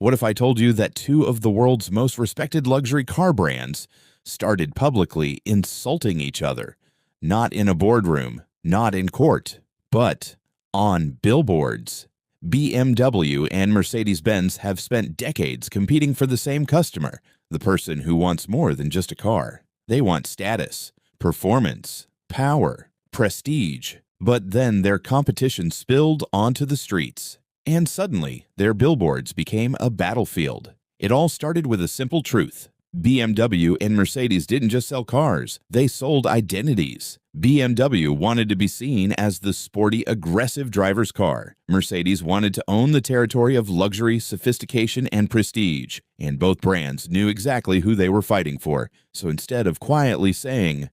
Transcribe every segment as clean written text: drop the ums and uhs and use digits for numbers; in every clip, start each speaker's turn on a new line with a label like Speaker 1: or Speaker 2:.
Speaker 1: What if I told you that two of the world's most respected luxury car brands started publicly insulting each other? Not in a boardroom, not in court, but on billboards. BMW and Mercedes-Benz have spent decades competing for the same customer, the person who wants more than just a car. They want status, performance, power, prestige. But then their competition spilled onto the streets, and suddenly their billboards became a battlefield. It all started with a simple truth. BMW and Mercedes didn't just sell cars, they sold identities. BMW wanted to be seen as the sporty, aggressive driver's car. Mercedes wanted to own the territory of luxury, sophistication, and prestige. And both brands knew exactly who they were fighting for. So instead of quietly saying,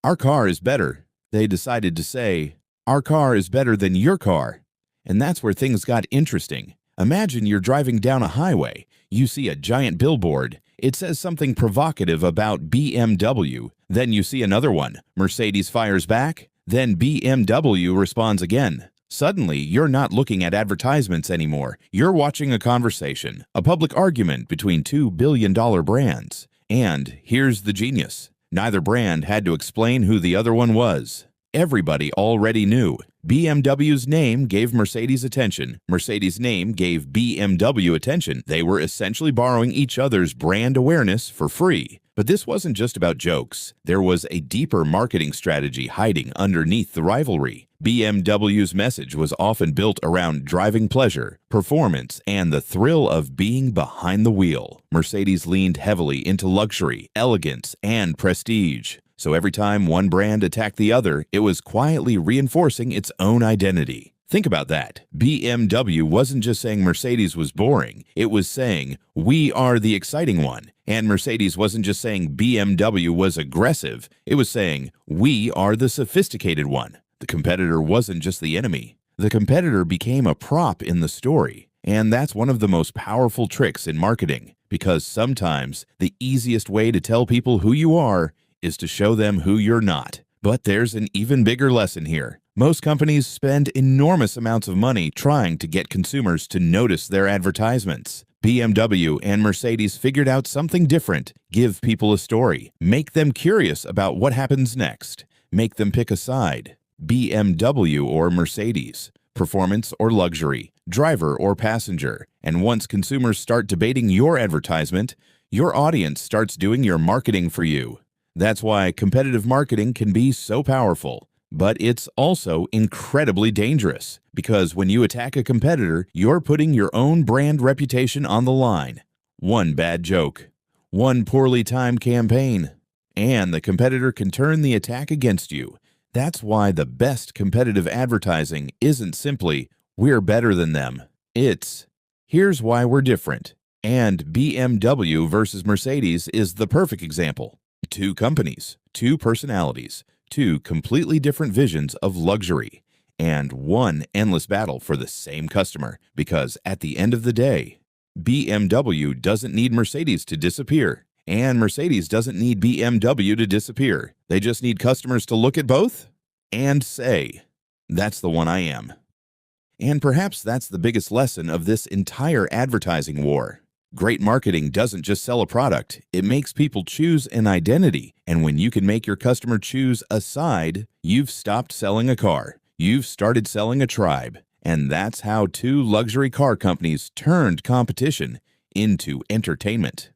Speaker 1: "Our car is better," they decided to say, "Our car is better than your car." And that's where things got interesting. Imagine you're driving down a highway. You see a giant billboard. It says something provocative about BMW. Then you see another one. Mercedes fires back. Then BMW responds again. Suddenly, you're not looking at advertisements anymore. You're watching a conversation, a public argument between two billion-dollar brands. And here's the genius. Neither brand had to explain who the other one was. Everybody already knew. BMW's name gave Mercedes attention. Mercedes' name gave BMW attention. They were essentially borrowing each other's brand awareness for free. But this wasn't just about jokes. There was a deeper marketing strategy hiding underneath the rivalry. BMW's message was often built around driving pleasure, performance, and the thrill of being behind the wheel. Mercedes leaned heavily into luxury, elegance, and prestige. So every time one brand attacked the other, it was quietly reinforcing its own identity. Think about that. BMW wasn't just saying Mercedes was boring. It was saying, "We are the exciting one." And Mercedes wasn't just saying BMW was aggressive. It was saying, "We are the sophisticated one." The competitor wasn't just the enemy. The competitor became a prop in the story. And that's one of the most powerful tricks in marketing, because sometimes the easiest way to tell people who you are is to show them who you're not. But there's an even bigger lesson here. Most companies spend enormous amounts of money trying to get consumers to notice their advertisements. BMW and Mercedes figured out something different. Give people a story. Make them curious about what happens next. Make them pick a side. BMW or Mercedes. Performance or luxury. Driver or passenger. And once consumers start debating your advertisement, your audience starts doing your marketing for you. That's why competitive marketing can be so powerful. But it's also incredibly dangerous, because when you attack a competitor, you're putting your own brand reputation on the line. One bad joke, one poorly timed campaign, and the competitor can turn the attack against you. That's why the best competitive advertising isn't simply, "We're better than them." It's, "Here's why we're different." And BMW versus Mercedes is the perfect example. Two companies, two personalities, two completely different visions of luxury, and one endless battle for the same customer, because at the end of the day, BMW doesn't need Mercedes to disappear, and Mercedes doesn't need BMW to disappear. They just need customers to look at both and say, "That's the one I am." And perhaps that's the biggest lesson of this entire advertising war. Great marketing doesn't just sell a product, it makes people choose an identity. And when you can make your customer choose a side, you've stopped selling a car. You've started selling a tribe. And that's how two luxury car companies turned competition into entertainment.